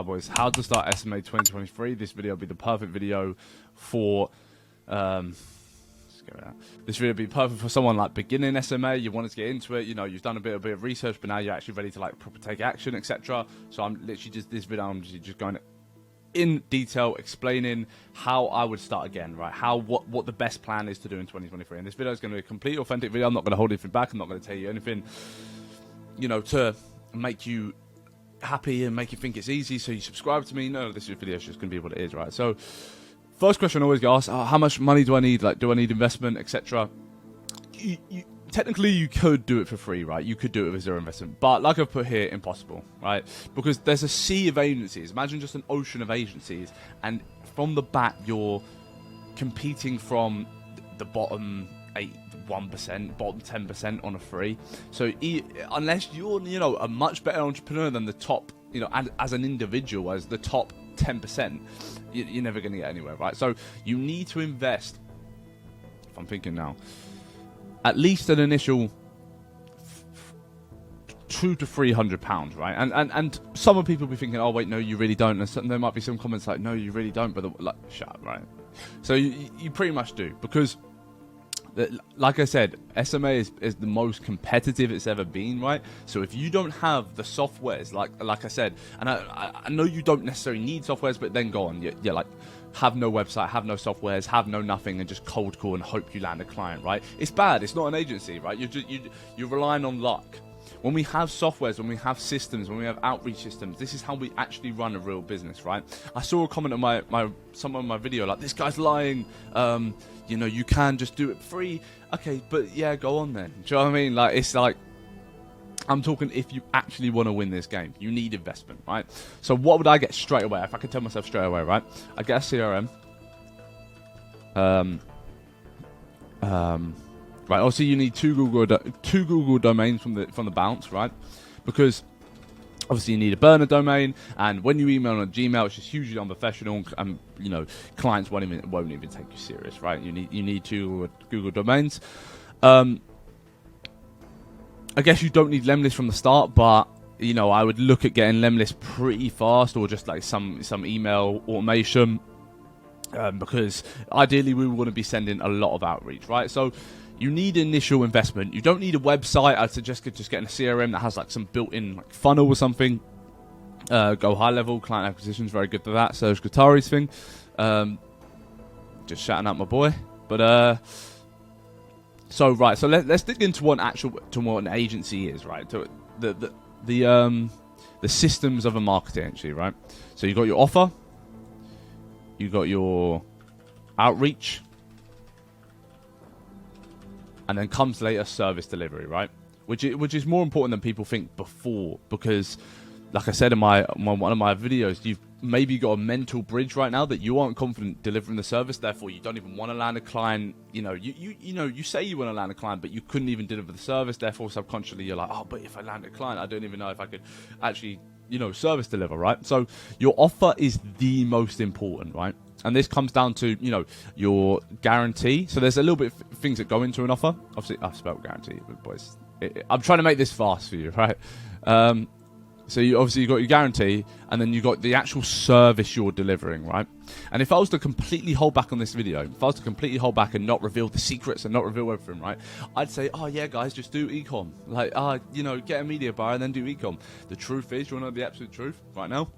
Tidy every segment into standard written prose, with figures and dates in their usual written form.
boys, how to start SMA 2023. This video will be the perfect video for this video would be perfect for someone like beginning SMA. You wanted to get into it, you know, you've done a bit of research, but now you're actually ready to like proper take action, etc. So I'm literally just this video, I'm just going in detail explaining how I would start again, right? What the best plan is to do in 2023. And this video is going to be a complete authentic video. I'm not going to hold anything back. I'm not going to tell you anything, you know, to make you happy and make you think it's easy so you subscribe to me. No, this video is just going to be what it is, right? So first question I always get asked, how much money do I need? Like, do I need investment, etc.? Technically, you could do it for free, right? You could do it with zero investment. But like I've put here, impossible, right? Because there's a sea of agencies. Imagine just an ocean of agencies. And from the bat, you're competing from the bottom 1%, bottom 10% on a free. So unless you're, you know, a much better entrepreneur than the top, you know, as an individual, as the top 10%, you're never going to get anywhere, right? So you need to invest, if I'm thinking now, at least an initial £200 to £300, right? And some people will be thinking, oh wait, no, you really don't. And there might be some comments like, no, you really don't. But like, shut up, right? So you pretty much do, because like I said, SMA is the most competitive it's ever been, right? So if you don't have the softwares, like I said, and I know you don't necessarily need softwares, but then go on, yeah, like have no website, have no softwares, have no nothing, and just cold call and hope you land a client, right? It's bad. It's not an agency, right? You're relying on luck. When we have softwares, when we have systems, when we have outreach systems, this is how we actually run a real business, right? I saw a comment on someone on my video like, this guy's lying. You know, you can just do it free. Okay, but yeah, go on then. Do you know what I mean? Like, it's like, I'm talking if you actually want to win this game, you need investment, right? So what would I get straight away? If I could tell myself straight away, right? I get a CRM. Right, also you need two Google domains from the bounce, right? Because obviously you need a burner domain, and when you email on Gmail, it's just hugely unprofessional, and you know, clients won't even take you serious, right? You need two Google domains. I guess you don't need Lemlist from the start, but you know, I would look at getting Lemlist pretty fast, or just like some email automation, because ideally we want to be sending a lot of outreach, right? So you need initial investment. You don't need a website. I'd suggest just getting a CRM that has like some built-in like funnel or something. Go high level. Client acquisition is very good for that. Serge Guattari's thing. Just shouting out my boy. But so let's dig into what an agency is, right? So the systems of a marketing agency, right? So you got your offer, you got your outreach, and then comes later service delivery, right? Which is more important than people think before, because, like I said in one of my videos, you've maybe got a mental bridge right now that you aren't confident delivering the service, therefore you don't even want to land a client. You know, you say you want to land a client, but you couldn't even deliver the service. Therefore, subconsciously you're like, oh, but if I land a client, I don't even know if I could actually, you know, service deliver, right? So your offer is the most important, right? And this comes down to, you know, your guarantee. So there's a little bit of things that go into an offer. Obviously, I've spelled guarantee, but boys, I'm trying to make this fast for you, right? So you got your guarantee, and then you got the actual service you're delivering, right? And if I was to completely hold back on this video, if I was to completely hold back and not reveal the secrets and not reveal everything, right? I'd say, oh yeah, guys, just do ecom. Like, you know, get a media buyer and then do ecom. The truth is, you want to know the absolute truth right now?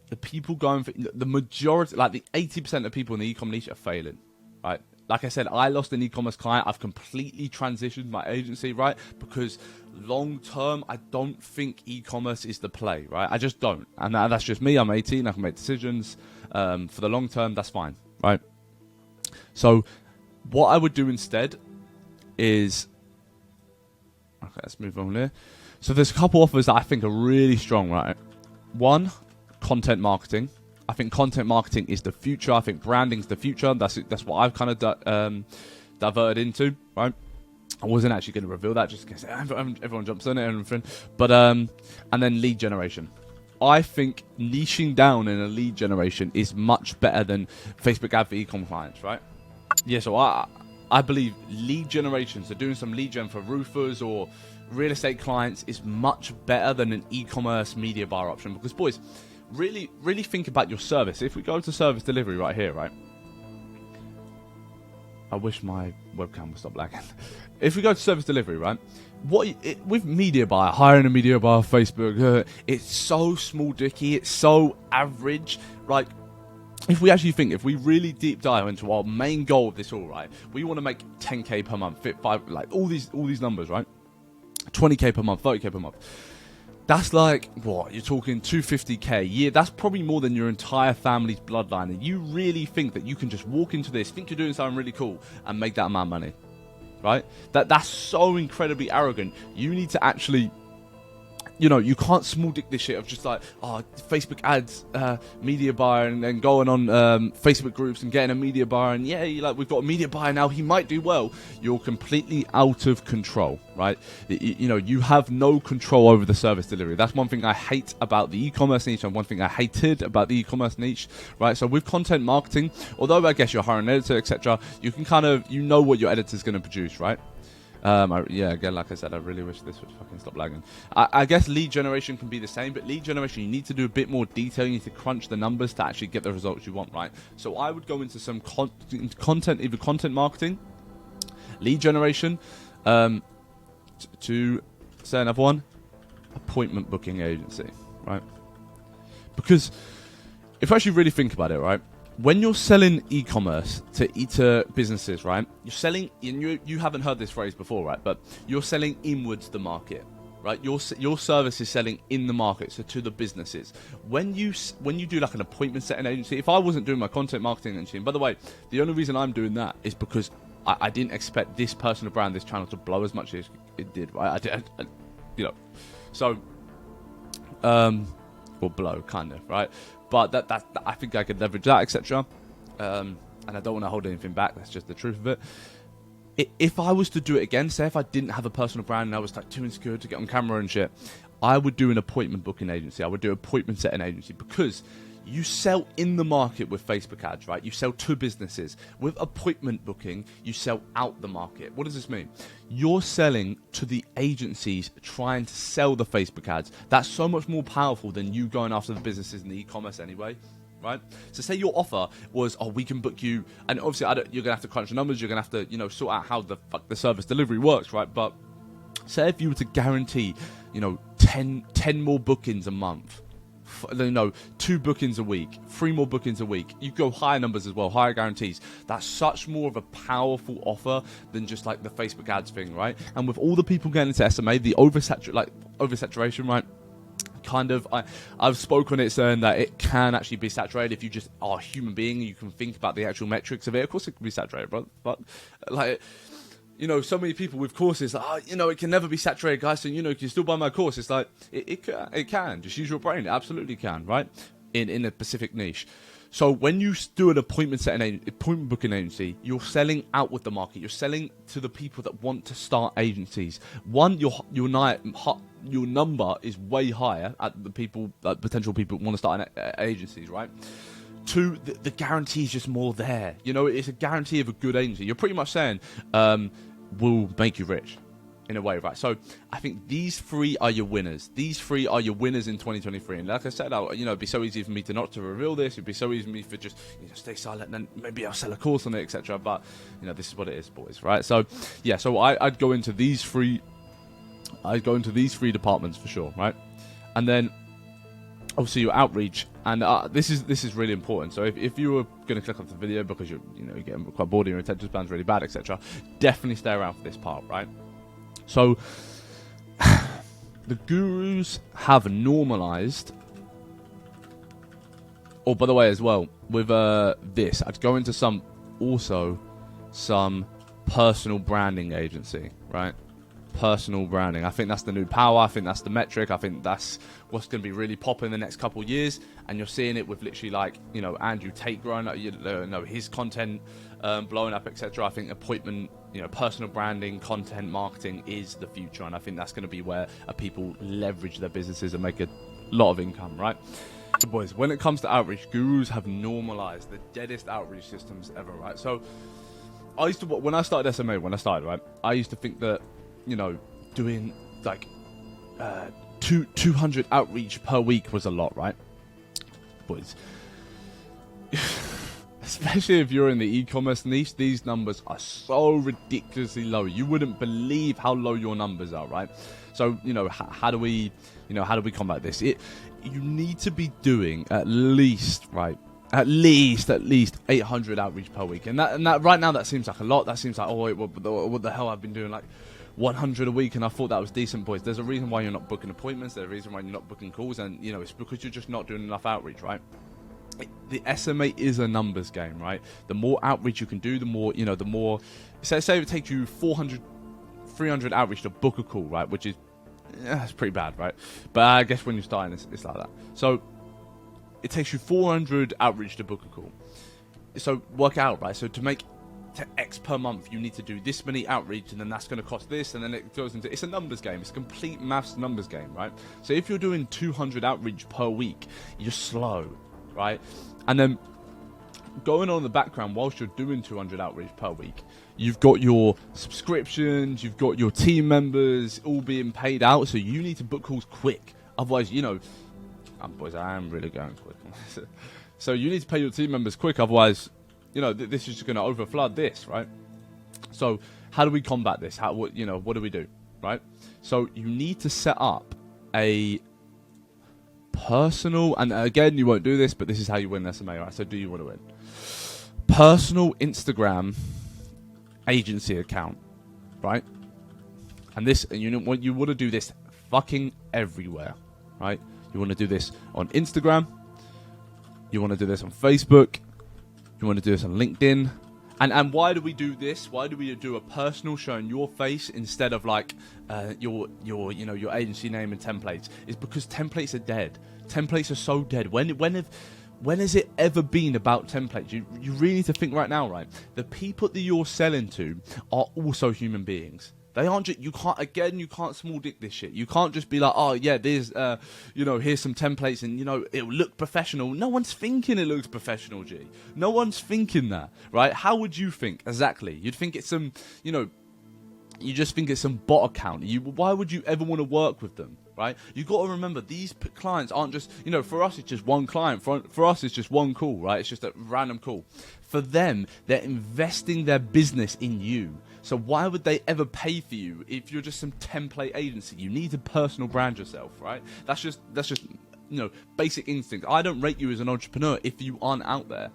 The people going for the majority, like the 80% of people in the e-com niche are failing, right? Like I said, I lost an e-commerce client. I've completely transitioned my agency, right? Because long term, I don't think e-commerce is the play, right? I just don't. And that's just me. I'm 18. I can make decisions. For the long term, that's fine, right? So what I would do instead is, okay, let's move on here. So there's a couple offers that I think are really strong, right? One, content marketing. I think content marketing is the future. I think branding's the future. That's what I've kind of diverted into, right? I wasn't actually going to reveal that just because everyone jumps on it and everything. But and then lead generation. I think niching down in a lead generation is much better than Facebook ad for e-com clients, right? Yeah, so I believe lead generation, so doing some lead gen for roofers or real estate clients is much better than an e-commerce media buyer option. Because boys, really think about your service. If we go to service delivery right here, right? I wish my webcam would stop lagging. If we go to service delivery, right? With media buyer, hiring a media buyer, Facebook, it's so small dicky, it's so average. Like, if we actually think, if we really deep dive into our main goal of this all, right? We want to make 10k per month, fit 5, like all these numbers, right? 20k per month, 30k per month. That's like, what, you're talking 250k a year. That's probably more than your entire family's bloodline. And you really think that you can just walk into this, think you're doing something really cool, and make that amount of money, right? That's so incredibly arrogant. You need to actually, you know, you can't small dick this shit of just like, oh, Facebook ads, media buyer, and then going on Facebook groups and getting a media buyer, and yeah, like, we've got a media buyer now, he might do well. You're completely out of control, right? You know, you have no control over the service delivery. That's one thing I hate about the e-commerce niche, and one thing I hated about the e-commerce niche, right? So with content marketing, although I guess you're hiring an editor, etc., you can kind of, you know what your editor's going to produce, right? Yeah, again, like I said, I really wish this would fucking stop lagging. I guess lead generation can be the same, but lead generation, you need to do a bit more detail. You need to crunch the numbers to actually get the results you want, right? So I would go into some content, either content marketing, lead generation, to say another one, appointment booking agency, right? Because if you actually really think about it, right? When you're selling e-commerce to businesses, right? You're selling, and you haven't heard this phrase before, right? But you're selling inwards the market, right? Your service is selling in the market, so to the businesses. When you do like an appointment setting agency, if I wasn't doing my content marketing agency, and by the way, the only reason I'm doing that is because I didn't expect this personal brand, this channel, to blow as much as it did, right? You know, so, or blow, kind of, right? But that I think I could leverage that, etc. And I don't want to hold anything back. That's just the truth of it. If I was to do it again, say if I didn't have a personal brand and I was like too insecure to get on camera and shit, I would do an appointment booking agency. I would do an appointment setting agency, because you sell in the market with Facebook ads, right? You sell to businesses. With appointment booking, you sell out the market. What does this mean? You're selling to the agencies trying to sell the Facebook ads. That's so much more powerful than you going after the businesses in the e-commerce anyway, right? So say your offer was, oh, we can book you, and obviously you're going to have to crunch the numbers, you're going to have to, you know, sort out how the fuck the service delivery works, right? But say if you were to guarantee, you know, 10 more bookings a month, you know, 2 bookings a week, 3 more bookings a week, you go higher numbers as well, higher guarantees. That's such more of a powerful offer than just like the Facebook ads thing, right? And with all the people getting into SMA, the oversaturation, right? Kind of, I've spoken on it saying that it can actually be saturated if you just are a human being. You can think about the actual metrics of it. Of course, it can be saturated, but like, you know, so many people with courses, like, oh, you know, it can never be saturated, guys. So, you know, you can still buy my course. It's like, it can. Just use your brain. It absolutely can, right? In a specific niche. So when you do an appointment booking agency, you're selling out with the market. You're selling to the people that want to start agencies. One, your number is way higher at the people, potential people who want to start agencies, right? 2, the guarantee is just more there. You know, it's a guarantee of a good agency. You're pretty much saying, will make you rich, in a way, right? So I think these 3 are your winners. These 3 are your winners in 2023. And like I said, it'd be so easy for me to not to reveal this. It'd be so easy for me for just, you know, stay silent, and then maybe I'll sell a course on it, etc. But, you know, this is what it is, boys, right? So yeah, so I'd go into these 3. I'd go into these 3 departments for sure, right? And then obviously your outreach, and this is really important. So if you were going to click off the video because you're getting quite bored and your attention span's really bad, etc., definitely stay around for this part, right? So the gurus have normalized. Oh, by the way, as well with this, I'd go into some personal branding agency, right? Personal branding. I think that's the new power. I think that's the metric. I think that's what's going to be really popping in the next couple of years. And you're seeing it with literally, like, you know, Andrew Tate growing up, his content blowing up, etc. I think appointment, you know, personal branding, content marketing is the future, and I think that's going to be where people leverage their businesses and make a lot of income, right? So boys, when it comes to outreach, gurus have normalized the deadest outreach systems ever, right? So when I started SMA, right, I used to think that, you know, doing like 200 outreach per week was a lot, right? Boys. Especially if you're in the e-commerce niche, these numbers are so ridiculously low. You wouldn't believe how low your numbers are, right? So, how do we combat this? You need to be doing at least, right? At least 800 outreach per week. And that right now, that seems like a lot. That seems like, oh, wait, what the hell? I've been doing like 100 a week, and I thought that was decent, boys. There's a reason why you're not booking appointments. There's a reason why you're not booking calls, and, it's because you're just not doing enough outreach, right? The SMA is a numbers game, right? The more outreach you can do, the more, the more... Say it takes you 400, 300 outreach to book a call, right? Which is... it's pretty bad, right? But I guess when you're starting, it's like that. So, it takes you 400 outreach to book a call. So, work out, right? So, to make X per month, you need to do this many outreach, and then that's going to cost this, and then it goes into... It's a numbers game. It's a complete maths numbers game, right? So, if you're doing 200 outreach per week, you're slow, right? And then going on in the background whilst you're doing 200 outreach per week, you've got your subscriptions, you've got your team members all being paid out, so you need to book calls quick. Otherwise, boys, I am really going quick. So you need to pay your team members quick, otherwise, this is just going to overflood this, right? So how do we combat this? What do we do, right? So you need to set up a personal, and again, you won't do this, but this is how you win SMA, right? So do you want to win? Personal Instagram agency account, right? And this, and you want to do this fucking everywhere, right? You want to do this on Instagram, you want to do this on Facebook, you want to do this on LinkedIn. And why do we do this? Why do we do a personal showing your face instead of like your agency name and templates? It's because templates are dead. Templates are so dead. When has it ever been about templates? You really need to think right now, right? The people that you're selling to are also human beings. They aren't just, you can't small dick this shit. You can't just be like, oh yeah, there's, here's some templates and, it'll look professional. No one's thinking it looks professional, G. No one's thinking that, right? How would you think? Exactly. You'd think it's some, you just think it's some bot account. Why would you ever want to work with them, right? You got to remember, these clients aren't just, for us, it's just one client. For us, it's just one call, right? It's just a random call. For them, they're investing their business in you. So why would they ever pay for you if you're just some template agency? You need to personal brand yourself, right? That's just basic instinct. I don't rate you as an entrepreneur if you aren't out there.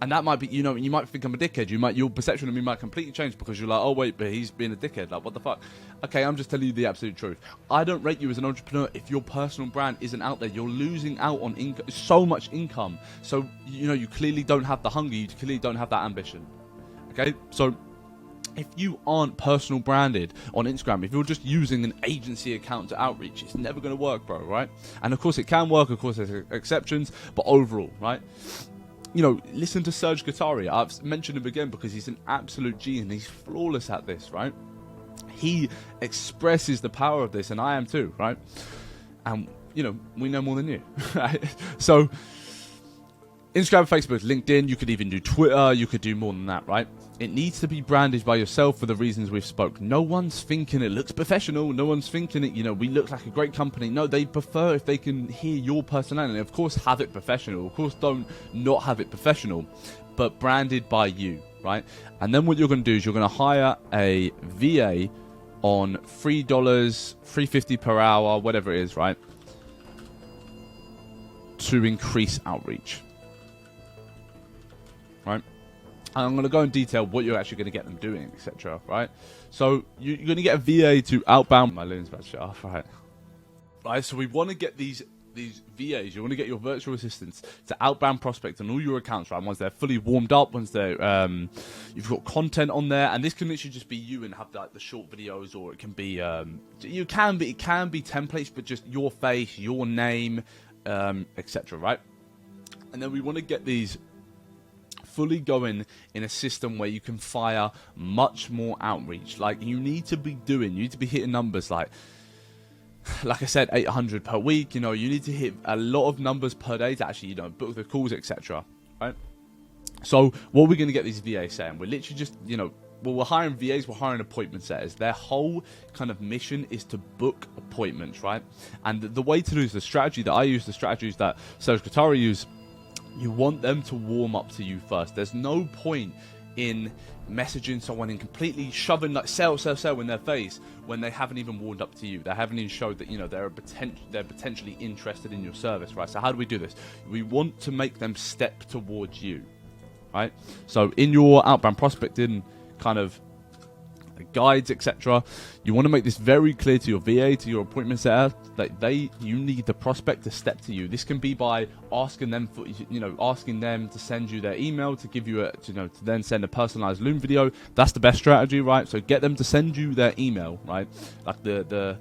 And that might be, you might think I'm a dickhead. Your perception of me might completely change because you're like, oh wait, but he's being a dickhead. Like, what the fuck? Okay, I'm just telling you the absolute truth. I don't rate you as an entrepreneur if your personal brand isn't out there. You're losing out on so much income. So, you clearly don't have the hunger. You clearly don't have that ambition. Okay, so if you aren't personal branded on Instagram, if you're just using an agency account to outreach, it's never going to work, bro, right? And of course it can work, of course there's exceptions, but overall, right? Listen to Serge Guattari. I've mentioned him again because he's an absolute G and he's flawless at this, right? He expresses the power of this, and I am too, right? And, we know more than you, right? So, Instagram, Facebook, LinkedIn, you could even do Twitter, you could do more than that, right? It needs to be branded by yourself for the reasons we've spoke. No one's thinking it looks professional. No one's thinking it, we look like a great company. No, they prefer if they can hear your personality. Of course, have it professional. Of course, don't not have it professional, but branded by you, right? And then what you're going to do is you're going to hire a VA on $3, $3.50 per hour, whatever it is, right? To increase outreach. Right? And I'm going to go in detail what you're actually going to get them doing, etc. Right? So you're going to get a VA to outbound. My loon's about to shut off, right? Right. So we want to get these VAs. You want to get your virtual assistants to outbound prospect on all your accounts, right? Once they're fully warmed up, once they're you've got content on there, and this can literally just be you and have like the short videos, or it can be it can be templates, but just your face, your name, etc. Right? And then we want to get these fully going in a system where you can fire much more outreach. Like you need to be hitting numbers like I said, 800 per week. You need to hit a lot of numbers per day to actually, book the calls, etc. Right? So what we're going to get these VAs saying, we're literally just, well, we're hiring VAs, we're hiring appointment setters. Their whole kind of mission is to book appointments, right? And the way to do is the strategy that I use, the strategies that Serge Katari use. You want them to warm up to you first. There's no point in messaging someone and completely shoving like sell in their face when they haven't even warmed up to you. They haven't even showed that, you know, they're potentially interested in your service, right? So how do we do this? We want to make them step towards you, right? So in your outbound prospecting kind of guides, etc., you want to make this very clear to your VA, to your appointment setter, that you need the prospect to step to you. This can be by asking them for, you know, asking them to send you their email, to give you a, you know, to then send a personalized Loom video. That's the best strategy, right? So get them to send you their email, right? Like the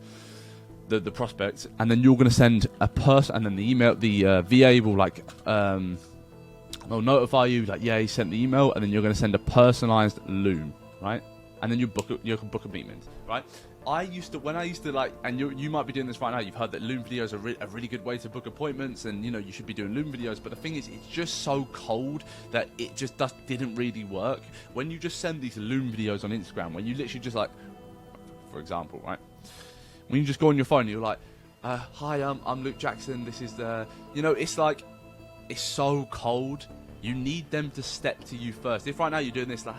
prospect, and then you're going to send a person, and then the email, the VA will like will notify you like, yeah, he sent the email, and then you're going to send a personalized Loom, right? And then you can book appointments, right? When I used to like, and you might be doing this right now. You've heard that Loom videos are a really good way to book appointments, and you know you should be doing Loom videos. But the thing is, it's just so cold that it just didn't really work. When you just send these Loom videos on Instagram, when you literally just like, for example, right? When you just go on your phone, and you're like, hi, I'm Luke Jackson. This is the, you know, it's like, it's so cold. You need them to step to you first. If right now you're doing this like,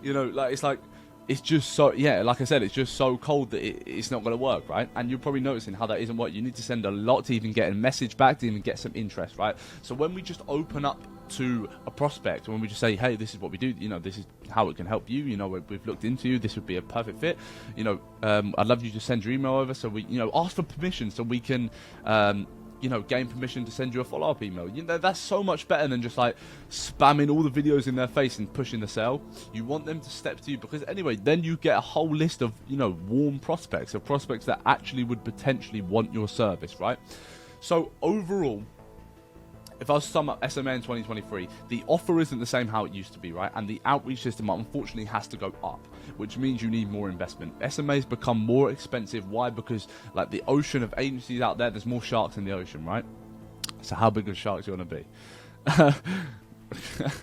you know, like it's like. It's just so, yeah, like I said, it's just so cold that it's not going to work, right? And you're probably noticing how that isn't working. You need to send a lot to even get a message back, to even get some interest, right? So when we just open up to a prospect, when we just say, hey, this is what we do, you know, this is how it can help you, you know, we've looked into you, this would be a perfect fit, you know, I'd love you to send your email over, so we, you know, ask for permission so we can, you know, gain permission to send you a follow-up email. You know, that's so much better than just like spamming all the videos in their face and pushing the sale. You want them to step to you, because anyway, then you get a whole list of, you know, warm prospects, of prospects that actually would potentially want your service, right? So overall, if I was to sum up SMA in 2023, the offer isn't the same how it used to be, right? And the outreach system, unfortunately, has to go up, which means you need more investment. SMA's become more expensive. Why? Because, like, the ocean of agencies out there, there's more sharks in the ocean, right? So how big of sharks you want to be?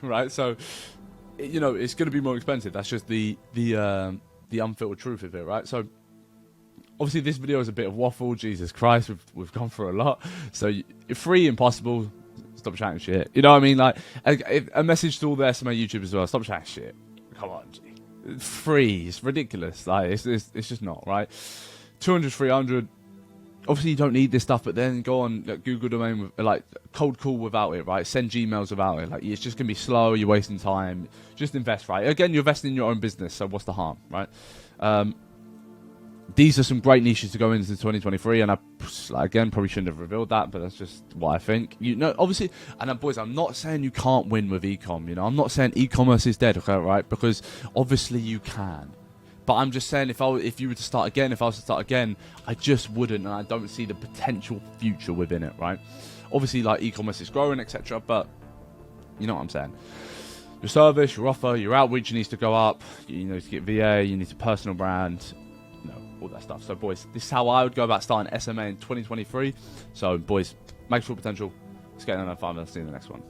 Right? So, you know, it's going to be more expensive. That's just the unfiltered truth of it, right? So, obviously, this video is a bit of waffle. Jesus Christ, we've gone through a lot. So, free, impossible. Stop chatting shit. You know what I mean? Like, a message to all the SMA YouTubers as well. Stop chatting shit. Come on, G. It's free. It's ridiculous. Like, it's just not, right? 200, 300. Obviously, you don't need this stuff, but then go on like, Google domain, with, like, cold call without it, right? Send Gmails without it. Like, it's just going to be slow. You're wasting time. Just invest, right? Again, you're investing in your own business, so what's the harm, right? These are some great niches to go into 2023, and I, again, probably shouldn't have revealed that, but that's just what I think. You know, obviously, and boys, I'm not saying you can't win with e-com, you know, I'm not saying e-commerce is dead, okay, right? Because obviously you can. But I'm just saying, if you were to start again, if I was to start again, I just wouldn't, and I don't see the potential future within it, right? Obviously, like, e-commerce is growing, etc., but you know what I'm saying. Your service, your offer, your outreach needs to go up. You need to get VA, you need a personal brand, all that stuff. So boys, this is how I would go about starting SMA in 2023. So boys, make sure potential. Let's get another 5 minutes. See you in the next one.